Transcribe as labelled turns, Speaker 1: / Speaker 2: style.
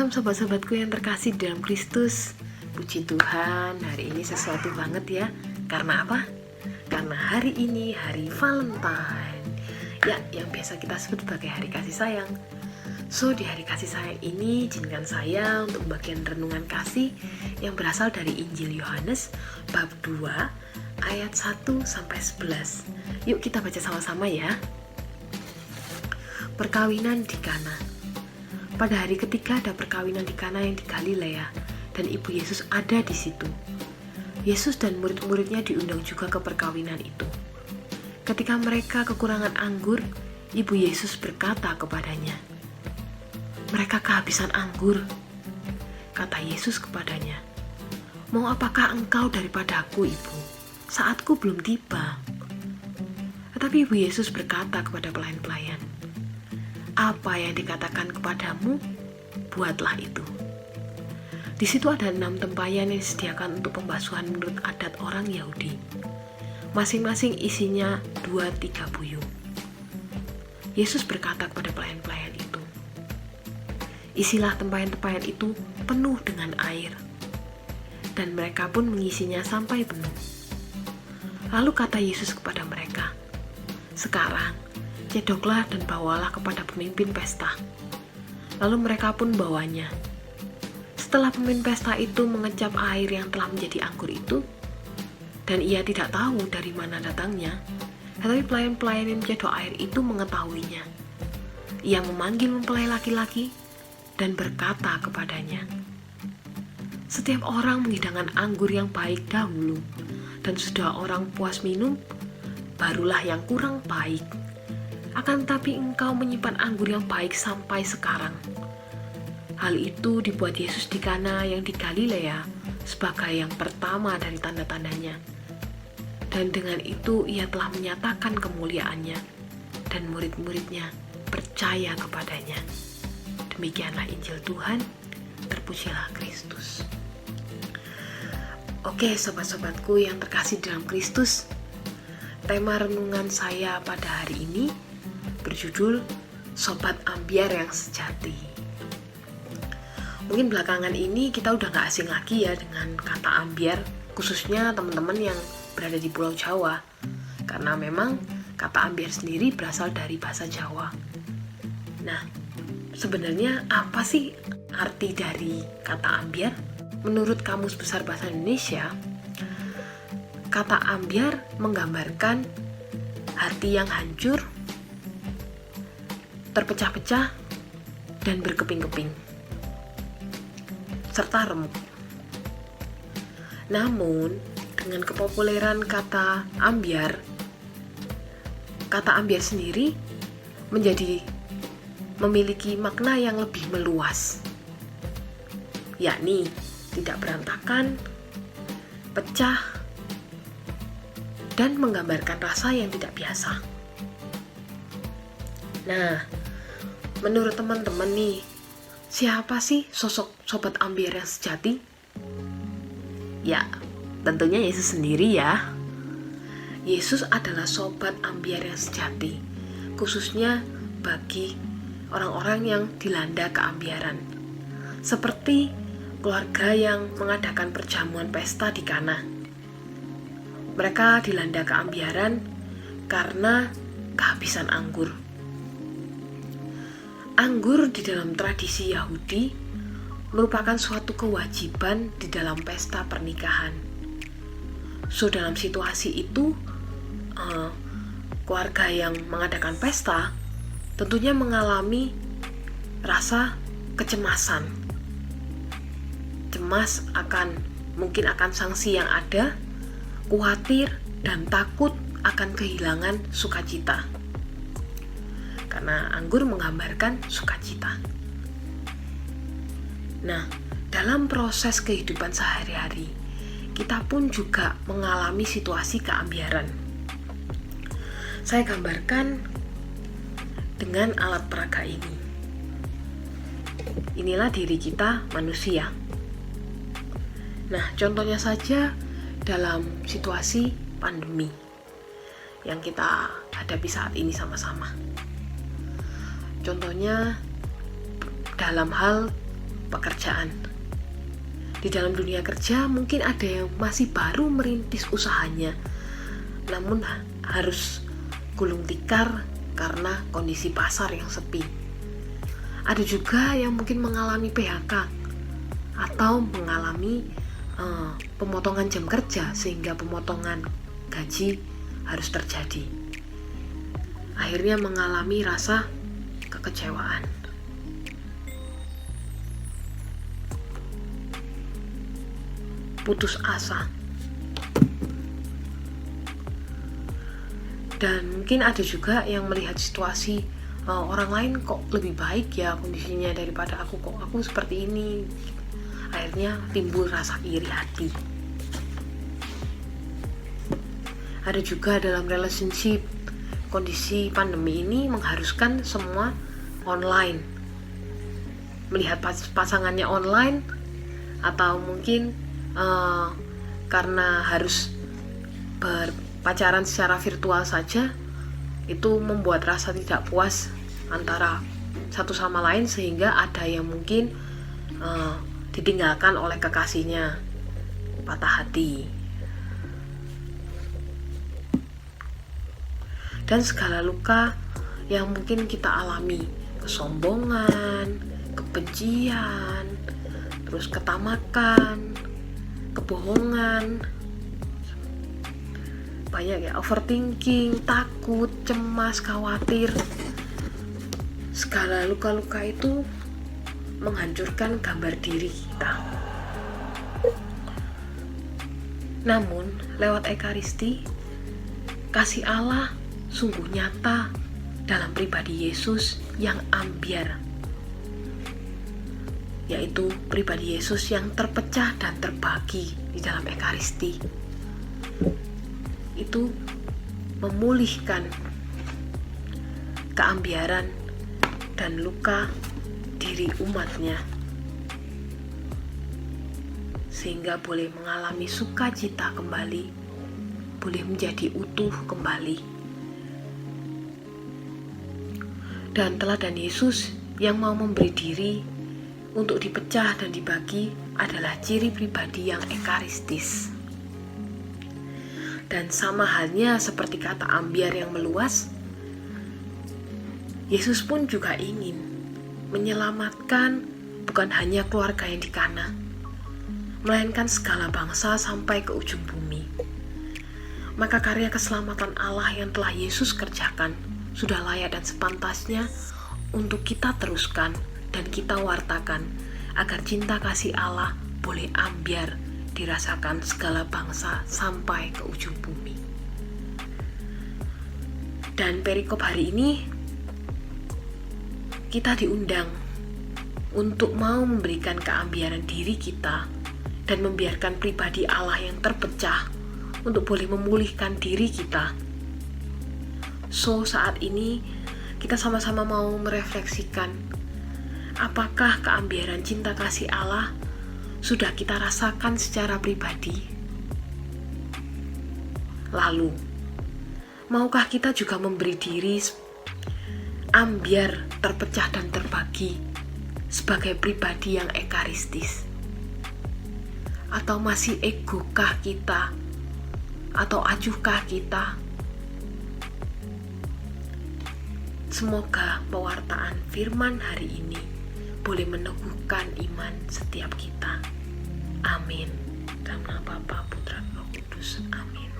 Speaker 1: Shalom sobat-sobatku yang terkasih dalam Kristus. Puji Tuhan, hari ini sesuatu banget ya. Karena apa? Karena hari ini hari Valentine. Ya, yang biasa kita sebut sebagai hari kasih sayang. So, di hari kasih sayang ini izinkan saya untuk membagikan renungan kasih yang berasal dari Injil Yohanes bab 2 ayat 1-11. Yuk kita baca sama-sama ya. Perkawinan di Kana. Pada hari ketiga ada perkawinan di Kana yang di Galilea, dan ibu Yesus ada di situ. Yesus dan murid-muridnya diundang juga ke perkawinan itu. Ketika mereka kekurangan anggur, ibu Yesus berkata kepadanya, "Mereka kehabisan anggur." Kata Yesus kepadanya, "Mau apakah engkau daripadaku, ibu? Saatku belum tiba." Tetapi ibu Yesus berkata kepada pelayan-pelayan, "Apa yang dikatakan kepadamu, buatlah itu." Di situ ada 6 tempayan yang disediakan untuk pembasuhan menurut adat orang Yahudi. Masing-masing isinya 2-3 buyung. Yesus berkata kepada pelayan-pelayan itu, "Isilah tempayan-tempayan itu penuh dengan air." Dan mereka pun mengisinya sampai penuh. Lalu kata Yesus kepada mereka, "Sekarang cedoklah dan bawalah kepada pemimpin pesta." Lalu mereka pun bawanya. Setelah pemimpin pesta itu mengecap air yang telah menjadi anggur itu, dan ia tidak tahu dari mana datangnya, tetapi pelayan-pelayan yang mencedok air itu mengetahuinya. Ia memanggil mempelai laki-laki dan berkata kepadanya, "Setiap orang menghidangkan anggur yang baik dahulu, dan sudah orang puas minum, barulah yang kurang baik. Akan tetapi engkau menyimpan anggur yang baik sampai sekarang." Hal itu dibuat Yesus di Kana yang di Galilea sebagai yang pertama dari tanda-tandanya. Dan dengan itu ia telah menyatakan kemuliaannya, dan murid-muridnya percaya kepadanya. Demikianlah Injil Tuhan, terpujilah Kristus. Oke sobat-sobatku yang terkasih dalam Kristus, tema renungan saya pada hari ini berjudul Sobat Ambyar yang Sejati. Mungkin belakangan ini kita udah gak asing lagi ya dengan kata ambyar, khususnya teman-teman yang berada di Pulau Jawa, karena memang kata ambyar sendiri berasal dari bahasa Jawa. Nah, sebenarnya apa sih arti dari kata ambyar? Menurut Kamus Besar Bahasa Indonesia, kata ambyar menggambarkan hati yang hancur, terpecah-pecah, dan berkeping-keping, serta remuk. Namun, dengan kepopuleran kata ambyar sendiri memiliki makna yang lebih meluas, yakni tidak berantakan, pecah, dan menggambarkan rasa yang tidak biasa. Nah, menurut teman-teman nih, siapa sih sosok sobat ambyar yang sejati? Ya, tentunya Yesus sendiri ya. Yesus adalah sobat ambyar yang sejati, khususnya bagi orang-orang yang dilanda keambyaran. Seperti keluarga yang mengadakan perjamuan pesta di Kana. Mereka dilanda keambyaran karena kehabisan anggur. Anggur di dalam tradisi Yahudi merupakan suatu kewajiban di dalam pesta pernikahan. So, dalam situasi itu, keluarga yang mengadakan pesta tentunya mengalami rasa kecemasan. Cemas mungkin akan sanksi yang ada, khawatir dan takut akan kehilangan sukacita. Karena anggur menggambarkan sukacita. Nah, dalam proses kehidupan sehari-hari, kita pun juga mengalami situasi keambyaran. Saya gambarkan dengan alat peraga ini. Inilah diri kita manusia. Nah, contohnya saja dalam situasi pandemi yang kita hadapi saat ini sama-sama. Contohnya dalam hal pekerjaan. Di dalam dunia kerja mungkin ada yang masih baru merintis usahanya, namun harus gulung tikar karena kondisi pasar yang sepi. Ada juga yang mungkin mengalami PHK atau mengalami pemotongan jam kerja sehingga pemotongan gaji harus terjadi. Akhirnya mengalami rasa kekecewaan. Putus asa. Dan mungkin ada juga yang melihat situasi orang lain kok lebih baik ya kondisinya daripada aku, kok aku seperti ini. Akhirnya timbul rasa iri hati. Ada juga dalam relationship, kondisi pandemi ini mengharuskan semua online. Melihat pasangannya online, atau mungkin karena harus berpacaran secara virtual saja, itu membuat rasa tidak puas antara satu sama lain, sehingga ada yang mungkin ditinggalkan oleh kekasihnya, patah hati. Dan segala luka yang mungkin kita alami, kesombongan, kebencian, terus ketamakan, kebohongan, banyak ya, overthinking, takut, cemas, khawatir. Segala luka-luka itu menghancurkan gambar diri kita. Namun, lewat Ekaristi, kasih Allah sungguh nyata dalam pribadi Yesus yang ambyar, yaitu pribadi Yesus yang terpecah dan terbagi di dalam Ekaristi. Itu memulihkan keambiaran dan luka diri umatnya, sehingga boleh mengalami sukacita kembali, boleh menjadi utuh kembali. Dan teladan Yesus yang mau memberi diri untuk dipecah dan dibagi adalah ciri pribadi yang ekaristis. Dan sama halnya seperti kata ambyar yang meluas, Yesus pun juga ingin menyelamatkan bukan hanya keluarga yang di Kana, melainkan segala bangsa sampai ke ujung bumi. Maka karya keselamatan Allah yang telah Yesus kerjakan sudah layak dan sepantasnya untuk kita teruskan dan kita wartakan, agar cinta kasih Allah boleh ambyar dirasakan segala bangsa sampai ke ujung bumi. Dan perikop hari ini kita diundang untuk mau memberikan keambiaran diri kita dan membiarkan pribadi Allah yang terpecah untuk boleh memulihkan diri kita. So, saat ini kita sama-sama mau merefleksikan, apakah keambiaran cinta kasih Allah sudah kita rasakan secara pribadi? Lalu, maukah kita juga memberi diri ambyar, terpecah dan terbagi sebagai pribadi yang ekaristis? Atau masih egokah kita? Atau acuhkah kita? Semoga pewartaan firman hari ini boleh meneguhkan iman setiap kita. Amin. Dalam nama Bapa, Putra, Roh Kudus. Amin.